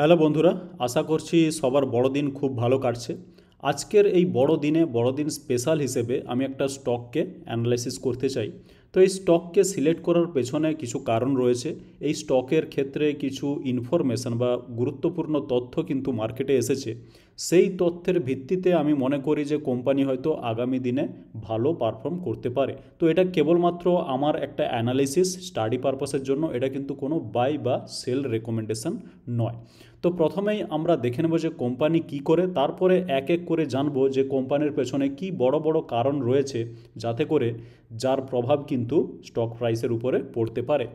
Hello বন্ধুরা, আশা করছি সবার বড়দিন খুব ভালো কাটছে। আজকের এই বড়দিন স্পেশাল হিসেবে আমি একটা স্টককে অ্যানালাইসিস করতে চাই। তো এই স্টককে সিলেক্ট করার পেছনে কিছু কারণ রয়েছে। এই স্টকের ক্ষেত্রে কিছু ইনফরমেশন বা গুরুত্বপূর্ণ তথ্য কিন্তু মার্কেটে এসেছে। সেই তথ্যের ভিত্তিতে আমি মনে করি যে কোম্পানি হয়তো আগামী দিনে ভালো পারফর্ম করতে পারে। তো এটা কেবলমাত্র আমার একটা অ্যানালিসিস স্টাডি পারপাসের জন্য, এটা কিন্তু কোনো বাই বা সেল রেকমেন্ডেশন নয়। তো প্রথমেই আমরা দেখে নেব যে কোম্পানি কি করে, তারপরে এক এক করে জানবো যে কোম্পানির পেছনে কি বড় বড় কারণ রয়েছে যাতে করে যার প্রভাব কিন্তু স্টক প্রাইসের উপরে পড়তে পারে।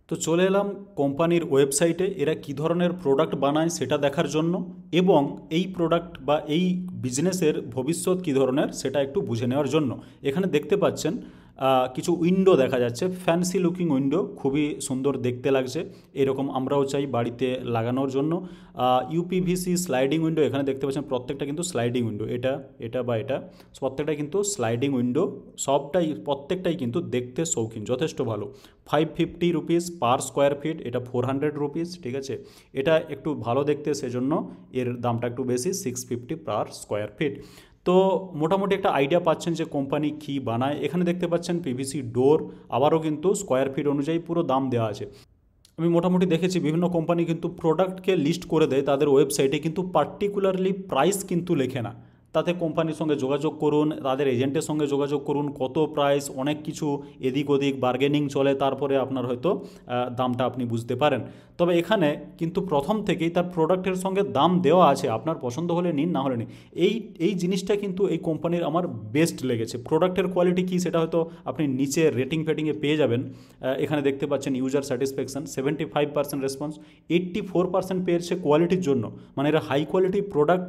তো চলে এলাম কোম্পানির ওয়েবসাইটে। এরা কী ধরনের প্রোডাক্ট বানায় সেটা দেখার জন্য, এবং এই প্রোডাক্ট বা এই বিজনেসের ভবিষ্যৎ কী ধরনের সেটা একটু বুঝে নেওয়ার জন্য। এখানে দেখতে পাচ্ছেন কিছু উইন্ডো দেখা যাচ্ছে, ফ্যান্সি লুকিং উইন্ডো, খুবই সুন্দর দেখতে লাগছে। এরকম আমরাও চাই বাড়িতে লাগানোর জন্য। ইউপিভিসি স্লাইডিং উইন্ডো এখানে দেখতে পাচ্ছেন, প্রত্যেকটা কিন্তু স্লাইডিং উইন্ডো, এটা এটা বা এটা প্রত্যেকটাই কিন্তু স্লাইডিং উইন্ডো। প্রত্যেকটাই কিন্তু দেখতে শৌখিন, যথেষ্ট ভালো। 550 রুপিস পার স্কোয়ার ফিট, এটা 400 রুপিস, ঠিক আছে। এটা একটু ভালো দেখতে, সেজন্য এর দামটা একটু বেশি, 650 পার স্কোয়ার ফিট। তো মোটামুটি একটা আইডিয়া পাচ্ছেন যে কোম্পানি কী বানায়। এখানে দেখতে পাচ্ছেন পিভিসি ডোর, আবারও কিন্তু স্কোয়ার ফিট অনুযায়ী পুরো দাম দেওয়া আছে। আমি মোটামুটি দেখেছি বিভিন্ন কোম্পানি কিন্তু প্রোডাক্টকে লিস্ট করে দেয় তাদের ওয়েবসাইটে, কিন্তু পার্টিকুলারলি প্রাইস কিন্তু লেখে না। তাতে কোম্পানির সঙ্গে যোগাযোগ করুন, তাদের এজেন্টের সঙ্গে যোগাযোগ করুন, কত প্রাইস, অনেক কিছু এদিক ওদিক বার্গেনিং চলে, তারপরে আপনার হয়তো দামটা আপনি বুঝতে পারেন। তবে এখানে কিন্তু প্রথম থেকেই তার প্রোডাক্টের সঙ্গে দাম দেওয়া আছে, আপনার পছন্দ হলে নিন, না হলে নিন। এই এই জিনিসটা কিন্তু এই কোম্পানির আমার বেস্ট লেগেছে। প্রোডাক্টের কোয়ালিটি কী সেটা হয়তো আপনি নিচে রেটিং ফেটিংয়ে পেয়ে যাবেন। এখানে দেখতে পাচ্ছেন ইউজার স্যাটিসফ্যাকশন 75% রেসপন্স, 84% পেয়েছে কোয়ালিটির জন্য। মানে এরা হাই কোয়ালিটি প্রোডাক্ট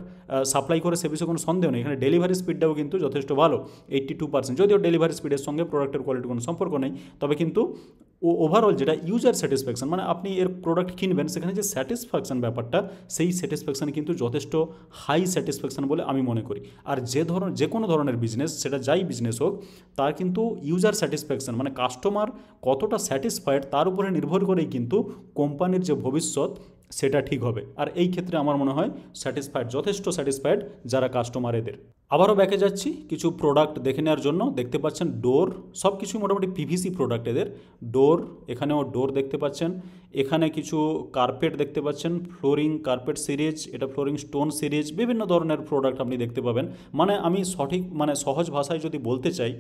সাপ্লাই করে, সে বিষয়ে কোনো সন্দেহ নেই। এখানে ডেলিভারি স্পিডটাও কিন্তু যথেষ্ট ভালো, 82%। যদিও ডেলিভারি স্পিডের সঙ্গে প্রোডাক্টের কোয়ালিটির কোনো সম্পর্ক নেই, তবে কিন্তু ওভারঅল যেটা ইউজার স্যাটিসফ্যাকশন, মানে আপনি এর প্রোডাক্ট কিনবেন, সেখানে যে স্যাটিসফ্যাকশন ব্যাপারটা, সেই স্যাটিসফ্যাকশান কিন্তু যথেষ্ট হাই স্যাটিসফ্যাকশান বলে আমি মনে করি। আর যে কোনো ধরনের বিজনেস, সেটা যাই বিজনেস হোক, তার কিন্তু ইউজার স্যাটিসফ্যাকশান মানে কাস্টমার কতটা স্যাটিসফাইড তার উপরে নির্ভর করেই কিন্তু কোম্পানির যে ভবিষ্যৎ সেটা ঠিক হবে। আর এই ক্ষেত্রে আমার মনে হয় যথেষ্ট স্যাটিসফাইড যারা কাস্টমার এদের। আবারও ব্যাকে যাচ্ছি কিছু প্রোডাক্ট দেখে নেওয়ার জন্য। দেখতে পাচ্ছেন ডোর, সব কিছুই মোটামুটি পিভিসি প্রোডাক্ট এদের। ডোর, এখানেও ডোর দেখতে পাচ্ছেন। এখানে কিছু কার্পেট দেখতে পাচ্ছেন, ফ্লোরিং কার্পেট সিরিজ, এটা ফ্লোরিং স্টোন সিরিজ, বিভিন্ন ধরনের প্রোডাক্ট আপনি দেখতে পাবেন। মানে আমি সহজ ভাষায় যদি বলতে চাই,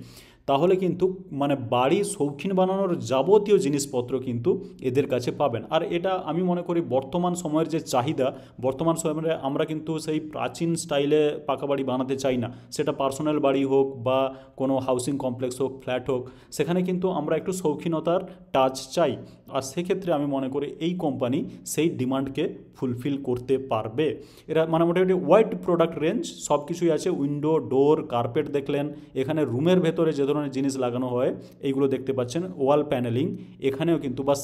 তাহলে কিন্তু মানে বাড়ি শৌখিন বানানোর যাবতীয় জিনিসপত্র কিন্তু এদের কাছে পাবেন। আর এটা আমি মনে করি বর্তমান সময়ের যে চাহিদা, বর্তমান সময়ে আমরা কিন্তু সেই প্রাচীন স্টাইলে পাকা বাড়ি বানাতে চাই না। সেটা পার্সোনাল বাড়ি হোক বা কোনো হাউসিং কমপ্লেক্স হোক, ফ্ল্যাট হোক, সেখানে কিন্তু আমরা একটু শৌখিনতার টাচ চাই। আর সেক্ষেত্রে আমি মনে করি এই কোম্পানি সেই ডিমান্ডকে ফুলফিল করতে পারবে। এরা মানে মোটামুটি ওয়াইড প্রোডাক্ট রেঞ্জ, সব কিছুই আছে। উইন্ডো, ডোর, কার্পেট দেখলেন। এখানে রুমের ভেতরে যে ধরনের জিনিস লাগানো হয় এইগুলো দেখতে পাচ্ছেন। ওয়াল প্যানেলিং এখানেও কিন্তু, বা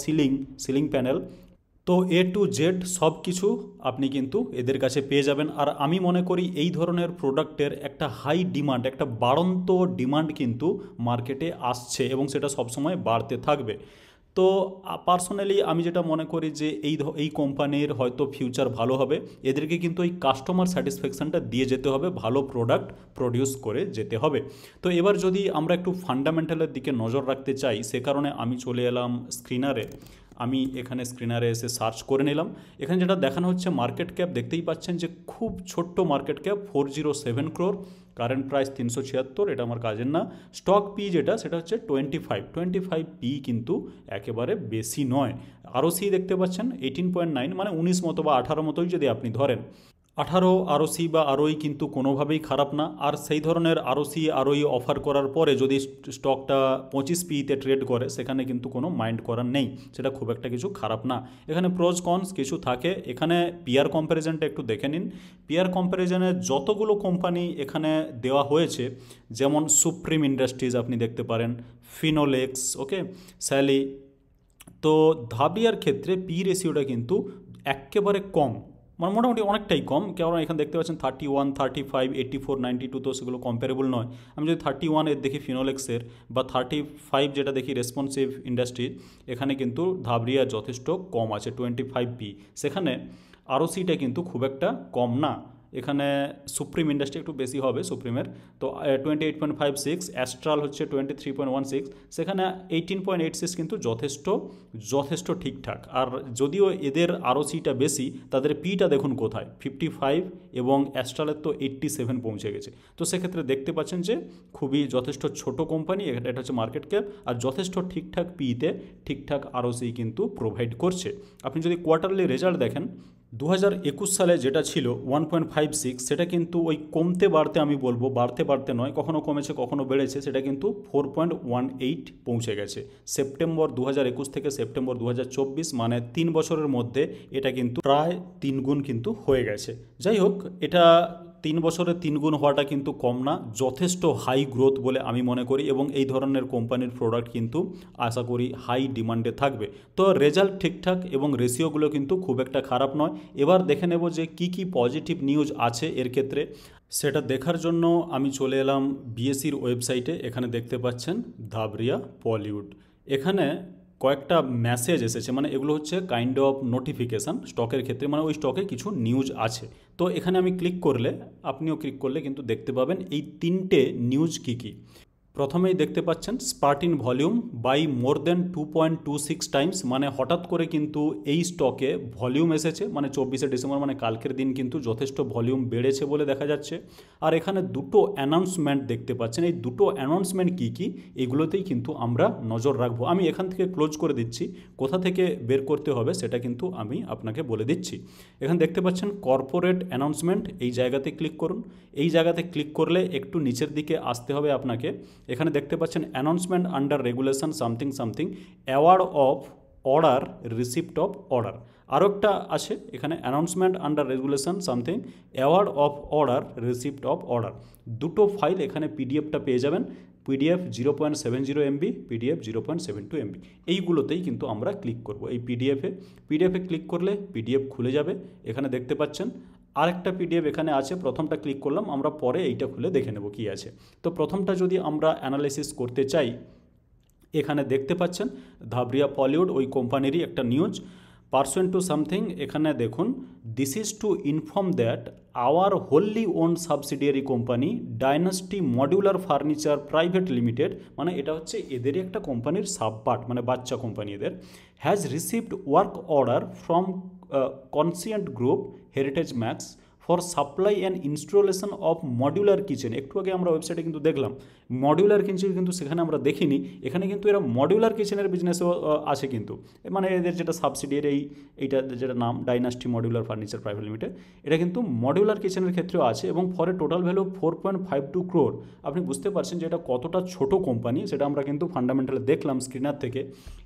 সিলিং প্যানেল, তো এ টু জেড সব কিছু আপনি কিন্তু এদের কাছে পেয়ে যাবেন। আর আমি মনে করি এই ধরনের প্রোডাক্টের একটা হাই ডিমান্ড, একটা বাড়ন্ত ডিমান্ড কিন্তু মার্কেটে আসছে, এবং সেটা সবসময় বাড়তে থাকবে। তো পার্সোনালি আমি যেটা মনে করি যে এই কোম্পানির হয়তো ফিউচার ভালো হবে। এদেরকে কিন্তু এই কাস্টমার স্যাটিসফ্যাকশানটা দিয়ে যেতে হবে, ভালো প্রোডাক্ট প্রডিউস করে যেতে হবে। তো এবার যদি আমরা একটু ফান্ডামেন্টালের দিকে নজর রাখতে চাই, সে কারণে আমি চলে এলাম স্ক্রিনারে। আমি এখানে স্ক্রিনারে এসে সার্চ করে নিলাম। এখানে যেটা দেখানো হচ্ছে মার্কেট ক্যাপ, দেখতেই পাচ্ছেন যে খুব ছোট্ট market cap, 407 crore, current price 376, এটা আমার কাজের না। স্টক পি যেটা, সেটা হচ্ছে 25 পি, কিন্তু একেবারে বেশি নয়। আরওসি দেখতে পাচ্ছেন 18.9, মানে 19 মতো বা 18 মতোই যদি আপনি ধরেন। 18 আরওসি বা আরওই কিন্তু কোনোভাবেই খারাপ না। আর সেই ধরনের আরওই অফার করার পরে যদি স্টকটা 25 পিতে ট্রেড করে, সেখানে কিন্তু কোনো মাইন্ড করার নেই, সেটা খুব একটা কিছু খারাপ না। এখানে প্রোজ কনস কিছু থাকে। এখানে পিয়ার কম্প্যারিজনটা একটু দেখে নিন। পিয়ার কম্প্যারিজনে যতগুলো কোম্পানি এখানে দেওয়া হয়েছে, যেমন সুপ্রিম ইন্ডাস্ট্রিজ আপনি দেখতে পারেন, ফিনোলেক্স, ওকে, স্যালি। তো ধাবিয়ার ক্ষেত্রে পি রেশিওটা কিন্তু একেবারে কম, মানে মোটামুটি অনেকটাই কম, কারণ এখানে দেখতে পাচ্ছেন 31, 35, 84, 92, তো সেগুলো কম্পারেবল নয়। আমি যদি 31 এর দেখি ফিনোলেক্সের, বা 35 যেটা দেখি রেসপন্সিভ ইন্ডাস্ট্রির, এখানে কিন্তু ধাবরিয়া যথেষ্ট কম আছে 25p। সেখানে আরওসিটা কিন্তু খুব একটা কম না। এখানে সুপ্রিম ইন্ডাস্ট্রি একটু বেশি হবে সুপ্রিমের, তো 28.56, অ্যাস্ট্রাল হচ্ছে 23.16, সেখানে 18.86 কিন্তু যথেষ্ট যথেষ্ট ঠিকঠাক। আর যদিও এদের আরওসিটা বেশি, তাদের পিটা দেখুন কোথায় 55, এবং অ্যাস্ট্রালের তো 87 পৌঁছে গেছে। তো সেক্ষেত্রে দেখতে পাচ্ছেন যে খুবই যথেষ্ট ছোট কোম্পানি, এটা হচ্ছে মার্কেট ক্যাপ, আর যথেষ্ট ঠিকঠাক পিতে ঠিকঠাক আরওসি কিন্তু প্রোভাইড করছে। আপনি যদি কোয়ার্টারলি রেজাল্ট দেখেন, 2021 সালে যেটা ছিল 1.56, সেটা কিন্তু ওই কমতে বাড়তে, আমি বলবো বাড়তে বাড়তে নয়, কখনো কমেছে কখনো বেড়েছে, সেটা কিন্তু 4.18 পৌঁছে গেছে সেপ্টেম্বর 2021 থেকে সেপ্টেম্বর 2024, মানে 3 বছরের মধ্যে এটা কিন্তু প্রায় 3 গুণ কিন্তু হয়ে গেছে। যাই হোক, এটা 3 বছরে 3 গুণ হওয়াটা কিন্তু কম না, যথেষ্ট হাই গ্রোথ বলে আমি মনে করি, এবং এই ধরনের কোম্পানির প্রোডাক্ট কিন্তু আশা করি হাই ডিমান্ডে থাকবে। তো রেজাল্ট ঠিকঠাক এবং রেশিওগুলো কিন্তু খুব একটা খারাপ নয়। এবার দেখে নেব যে কি কি পজিটিভ নিউজ আছে এর ক্ষেত্রে। সেটা দেখার জন্য আমি চলে এলাম বিএসসির ওয়েবসাইটে। এখানে দেখতে পাচ্ছেন ধাবরিয়া পলিউড, এখানে কয়েকটা মেসেজ এসেছে, মানে এগুলো হচ্ছে কাইন্ড অফ নোটিফিকেশান স্টকের ক্ষেত্রে, মানে ওই স্টকে কিছু নিউজ আছে। তো এখানে আমি ক্লিক করলে, আপনিও ক্লিক করলে কিন্তু দেখতে পাবেন এই 3টে নিউজ কী কী। প্রথমেই দেখতে পাচ্ছেন spurt in volume by more than 2.26 times, মানে হঠাৎ করে কিন্তু এই স্টকে ভলিউম এসেছে, মানে 24শে ডিসেম্বর মানে কালকের দিন কিন্তু যথেষ্ট ভলিউম বেড়েছে বলে দেখা যাচ্ছে। আর এখানে দুটো অ্যানাউন্সমেন্ট দেখতে পাচ্ছেন, এই দুটো অ্যানাউন্সমেন্ট কী কী এগুলোতেই কিন্তু আমরা নজর রাখবো। আমি এখান থেকে ক্লোজ করে দিচ্ছি, কোথা থেকে বের করতে হবে সেটা কিন্তু আমি আপনাকে বলে দিচ্ছি। এখানে দেখতে পাচ্ছেন কর্পোরেট অ্যানাউন্সমেন্ট, এই জায়গাতে ক্লিক করুন। এই জায়গাতে ক্লিক করলে একটু নিচের দিকে আসতে হবে আপনাকে। এখানে দেখতে পাচ্ছেন announcement under regulation something something, award of order, receipt of order. আরও একটা আছে এখানে announcement under regulation something, award of order, receipt of order. দুটো ফাইল এখানে পিডিএফটা পেয়ে যাবেন, পিডিএফ 0.70 MB, পিডিএফ 0.72 MB। এইগুলোতেই কিন্তু আমরা ক্লিক করব। এই পিডিএফে ক্লিক করলে পিডিএফ খুলে যাবে। এখানে দেখতে পাচ্ছেন আরেকটা পিডিএফ এখানে আছে, প্রথমটা ক্লিক করলাম, আমরা পরে এইটা খুলে দেখে নেব কী আছে। তো প্রথমটা যদি আমরা অ্যানালাইসিস করতে চাই, এখানে দেখতে পাচ্ছেন ধাবরিয়া পলিউড ওই কোম্পানিরই একটা নিউজ, পার্সুয়েন্ট টু সামথিং। এখানে দেখুন, this is to inform that our wholly own subsidiary company Dynasty Modular Furniture Private Limited, মানে এটা হচ্ছে এদেরই একটা কোম্পানির সাব পার্ট, মানে বাচ্চা কোম্পানি এদের, has received work order from Conscient Group Heritage Max for supply and installation of modular kitchen. একটু আগে আমরা ওয়েবসাইটে কিন্তু দেখলাম মডিউলার কিচেন, কিন্তু সেখানে আমরা দেখিনি, এখানে কিন্তু এরা মডিউলার কিচেনের বিজনেসও আছে কিন্তু, মানে এদের যেটা সাবসিডিয়ারি, এইটা যেটা নাম dynasty Modular Furniture Private limited, এটা কিন্তু মডিউলার কিচেনের ক্ষেত্রেও আছে, এবং for a total value 4.52 crore. আপনি বুঝতে পারছেন যে এটা কতটা ছোট কোম্পানি, সেটা আমরা কিন্তু ফান্ডামেন্টালে দেখলাম স্ক্রিনার থেকে।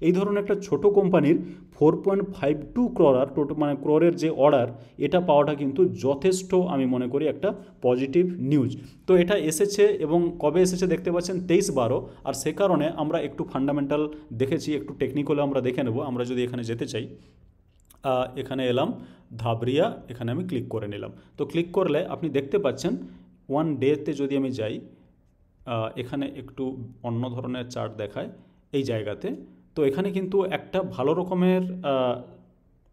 এই ধরনের একটা ছোট কোম্পানির 4.52 ক্রোর, আর মানে ক্রোরের যে অর্ডার, এটা পাওয়াটা কিন্তু যথেষ্ট আমি মনে করি একটা পজিটিভ নিউজ। তো এটা এসেছে, এবং কবে এসেছে দেখতে পাচ্ছেন 23/12, আর সে কারণে আমরা একটু ফান্ডামেন্টাল দেখেছি, একটু টেকনিক্যালও আমরা দেখে নেব। আমরা যদি এখানে যেতে চাই, এখানে এলাম ধাবরিয়া, এখানে আমি ক্লিক করে নিলাম। তো ক্লিক করলে আপনি দেখতে পাচ্ছেন 1 ডেতে যদি আমি যাই, এখানে একটু অন্য ধরনের চার্ট দেখায় এই জায়গাতে। তো এখানে কিন্তু একটা ভালো রকমের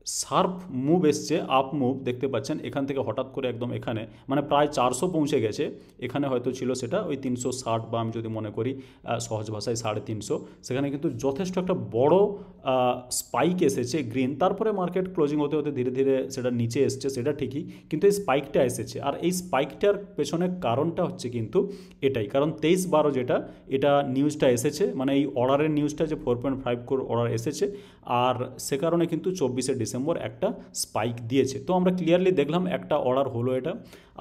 শার্প মুভ এসছে, আপ মুভ দেখতে পাচ্ছেন। এখান থেকে হঠাৎ করে একদম এখানে মানে প্রায় 400 পৌঁছে গেছে, এখানে হয়তো ছিল সেটা ওই 360, বা আমি যদি মনে করি সহজ ভাষায় 350, সেখানে কিন্তু যথেষ্ট একটা বড় স্পাইক এসেছে গ্রিন। তারপরে মার্কেট ক্লোজিং হতে হতে ধীরে ধীরে সেটা নিচে এসছে, সেটা ঠিকই, কিন্তু এই স্পাইকটা এসেছে। আর এই স্পাইকটার পেছনে কারণটা হচ্ছে কিন্তু এটাই, কারণ 23/12 যেটা এটা নিউজটা এসেছে, মানে এই অর্ডারের নিউজটা যে 4.5 ক্রোর অর্ডার এসেছে, আর সে কারণে কিন্তু 24শে ডিসেম্বর একটা স্পাইক দিয়েছে। তো আমরা ক্লিয়ারলি দেখলাম একটা অর্ডার হলো এটা।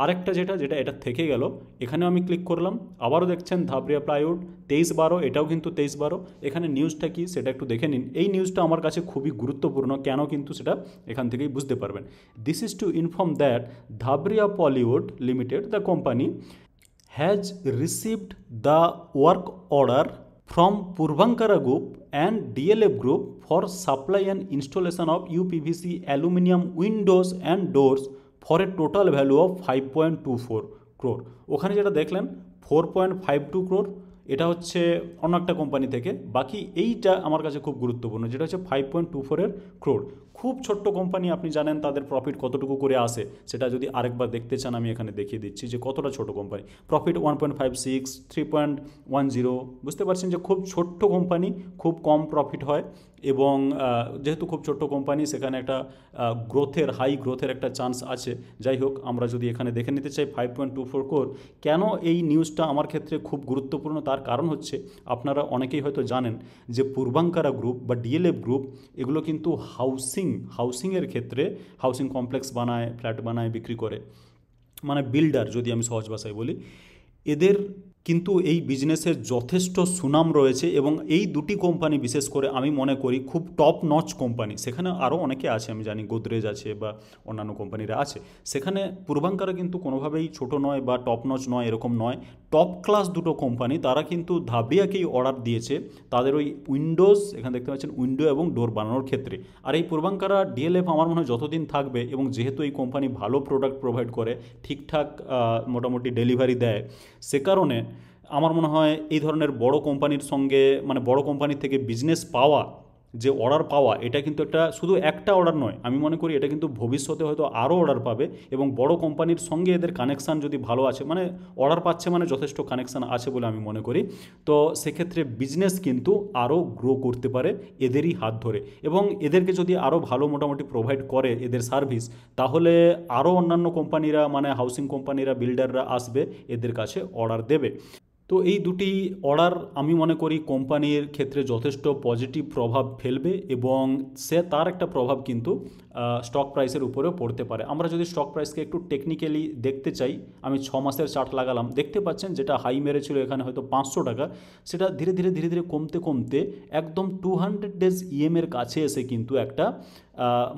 আরেকটা যেটা এটা থেকে গেল, এখানেও আমি ক্লিক করলাম, আবারও দেখছেন ধাবরিয়া প্লাইউড 23/12, এটাও কিন্তু 23/12। এখানে নিউজটা কি সেটা একটু দেখে নিন। এই নিউজটা আমার কাছে খুবই গুরুত্বপূর্ণ, কেন কিন্তু সেটা এখান থেকেই বুঝতে পারবেন। This is to inform that Dhabriya Polywood Limited the company has received the work order from Purvankara Group and DLF Group for supply and installation of UPVC aluminum windows and doors for a total value of 5.24 crore। ওখানে যেটা দেখলেন 4.52 crore, এটা হচ্ছে অন্য একটা company থেকে। বাকি এইটা আমার কাছে খুব গুরুত্বপূর্ণ, যেটা হচ্ছে 5.24 ক্রোর। খুব ছোট্ট কোম্পানি, আপনি জানেন তাদের প্রফিট কতটুকু করে আসে, সেটা যদি আরেকবার দেখতে চান আমি এখানে দেখিয়ে দিচ্ছি যে কতটা ছোট কোম্পানি। প্রফিট 1.56, 3.10। বুঝতে পারছেন যে খুব ছোট্ট কোম্পানি, খুব কম প্রফিট হয়, এবং যেহেতু খুব ছোট্ট কোম্পানি সেখানে একটা হাই গ্রোথের একটা চান্স আছে। যাই হোক, আমরা যদি এখানে দেখে নিতে চাই 5.24 ক্রোর, কেন এই নিউজটা আমার ক্ষেত্রে খুব গুরুত্বপূর্ণ তার কারণ হচ্ছে, আপনারা অনেকেই হয়তো জানেন যে পূর্বাঙ্কারা গ্রুপ বা ডিএলএফ গ্রুপ এগুলো কিন্তু হাউসিংয়ের ক্ষেত্রে হাউসিং কমপ্লেক্স বানায়, ফ্ল্যাট বানায়, বিক্রি করে, মানে বিল্ডার যদি আমি সহজ ভাষায় বলি। এদের কিন্তু এই বিজনেসের যথেষ্ট সুনাম রয়েছে, এবং এই দুটি কোম্পানি বিশেষ করে আমি মনে করি খুব টপ নচ কোম্পানি। সেখানে আরও অনেকে আছে, আমি জানি গোদরেজ আছে বা অন্যান্য কোম্পানিরা আছে, সেখানে পূর্বাঙ্কারা কিন্তু কোনোভাবেই ছোট নয় বা টপ নচ নয়, এরকম নয়। টপ ক্লাস দুটো কোম্পানি, তারা কিন্তু ধাবড়িয়াকেই অর্ডার দিয়েছে তাদের ওই উইন্ডোজ, এখানে দেখতে পাচ্ছেন উইন্ডো এবং ডোর বানানোর ক্ষেত্রে। আর এই পূর্বাঙ্কারা ডিএলএফ আমার মনে হয় যতদিন থাকবে, এবং যেহেতু এই কোম্পানি ভালো প্রোডাক্ট প্রোভাইড করে, ঠিকঠাক মোটামুটি ডেলিভারি দেয়, সে কারণে আমার মনে হয় এই ধরনের বড় কোম্পানির সঙ্গে, মানে বড় কোম্পানির থেকে বিজনেস পাওয়া, যে অর্ডার পাওয়া, এটা কিন্তু শুধু একটা অর্ডার নয়, আমি মনে করি এটা কিন্তু ভবিষ্যতে হয়তো আরও অর্ডার পাবে। এবং বড় কোম্পানির সঙ্গে এদের কানেকশান যদি ভালো আছে, মানে অর্ডার পাচ্ছে মানে যথেষ্ট কানেকশান আছে বলে আমি মনে করি, তো সেক্ষেত্রে বিজনেস কিন্তু আরও গ্রো করতে পারে এদেরই হাত ধরে। এবং এদেরকে যদি আরও ভালো মোটামুটি প্রোভাইড করে এদের সার্ভিস, তাহলে আরও অন্যান্য কোম্পানিরা, মানে হাউসিং কোম্পানিরা, বিল্ডাররা আসবে এদের কাছে অর্ডার দেবে। তো এই দুটি অর্ডার আমি মনে করি কোম্পানির ক্ষেত্রে যথেষ্ট পজিটিভ প্রভাব ফেলবে, এবং তার একটা প্রভাব কিন্তু স্টক প্রাইসের উপরেও পড়তে পারে। আমরা যদি স্টক প্রাইসকে একটু টেকনিক্যালি দেখতে চাই, আমি 6 মাসের চার্ট লাগালাম, দেখতে পাচ্ছেন যেটা হাই মেরেছিল এখানে হয়তো 500 টাকা, সেটা ধীরে ধীরে কমতে কমতে একদম 200 ডেজ ইএমের কাছে এসে কিন্তু একটা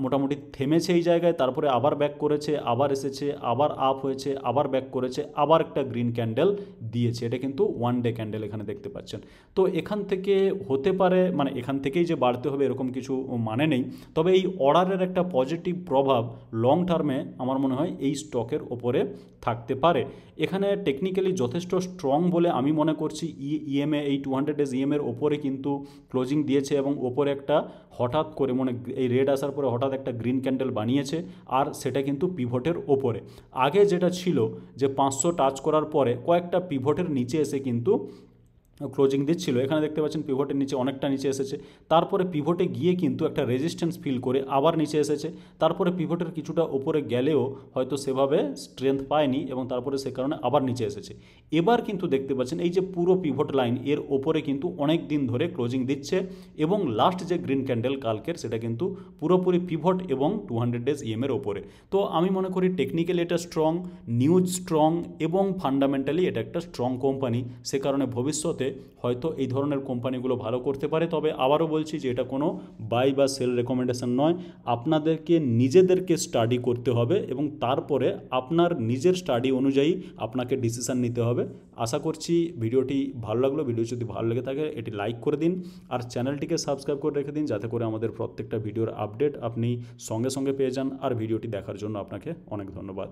মোটামুটি থেমেছে এই জায়গায়, তারপরে আবার ব্যাক করেছে, আবার এসেছে, আবার আপ হয়েছে, আবার ব্যাক করেছে, আবার একটা গ্রিন ক্যান্ডেল দিয়েছে। এটা কিন্তু 1 ডে ক্যান্ডেল এখানে দেখতে পাচ্ছেন। তো এখান থেকে হতে পারে, মানে এখান থেকেই যে বাড়তে হবে এরকম কিছু মানে নেই, তবে এই অর্ডারের একটা পজিটিভ প্রভাব লং টার্মে আমার মনে হয় এই স্টকের ওপরে থাকতে পারে। এখানে টেকনিক্যালি যথেষ্ট স্ট্রং বলে আমি মনে করছি। ইএমএ এই 200 ডেজ ইএমের ওপরে কিন্তু ক্লোজিং দিয়েছে, এবং ওপরে একটা হঠাৎ করে, মানে এই রেড আসার পরে হঠাৎ একটা গ্রিন ক্যান্ডেল বানিয়েছে, আর সেটা কিন্তু পিভটের ওপরে। আগে যেটা ছিল যে 500 টাচ করার পরে কয়েকটা পিভটের নিচে এসে কিন্তু ক্লোজিং দিচ্ছিল, এখানে দেখতে পাচ্ছেন পিভটের নিচে অনেকটা নিচে এসেছে, তারপরে পিভটে গিয়ে কিন্তু একটা রেজিস্ট্যান্স ফিল করে আবার নিচে এসেছে, তারপরে পিভটের কিছুটা ওপরে গেলেও হয়তো সেভাবে স্ট্রেংথ পায়নি, এবং তারপরে সে কারণে আবার নিচে এসেছে। এবার কিন্তু দেখতে পাচ্ছেন এই যে পুরো পিভট লাইন, এর ওপরে কিন্তু অনেক দিন ধরে ক্লোজিং দিচ্ছে, এবং লাস্ট যে গ্রিন ক্যান্ডেল কালকের, সেটা কিন্তু পুরোপুরি পিভট এবং 200 ডেজ ইএমের ওপরে। তো আমি মনে করি টেকনিক্যালি এটা স্ট্রং, নিউজ স্ট্রং, এবং ফান্ডামেন্টালি এটা একটা স্ট্রং কোম্পানি। সে কারণে ভবিষ্যতে হয়তো এই ধরনের কোম্পানিগুলো ভালো করতে পারে। তবে আবারও বলছি যে এটা কোনো বাই বা সেল রেকমেন্ডেশন নয়, আপনাদেরকে নিজেদেরকে স্টাডি করতে হবে, এবং তারপরে আপনার নিজের স্টাডি অনুযায়ী আপনাকে ডিসিশান নিতে হবে। আশা করছি ভিডিওটি ভালো লাগলো। ভিডিও যদি ভালো লেগে থাকে এটি লাইক করে দিন, আর চ্যানেলটিকে সাবস্ক্রাইব করে রেখে দিন, যাতে করে আমাদের প্রত্যেকটা ভিডিওর আপডেট আপনি সঙ্গে সঙ্গে পেয়ে যান। আর ভিডিওটি দেখার জন্য আপনাকে অনেক ধন্যবাদ।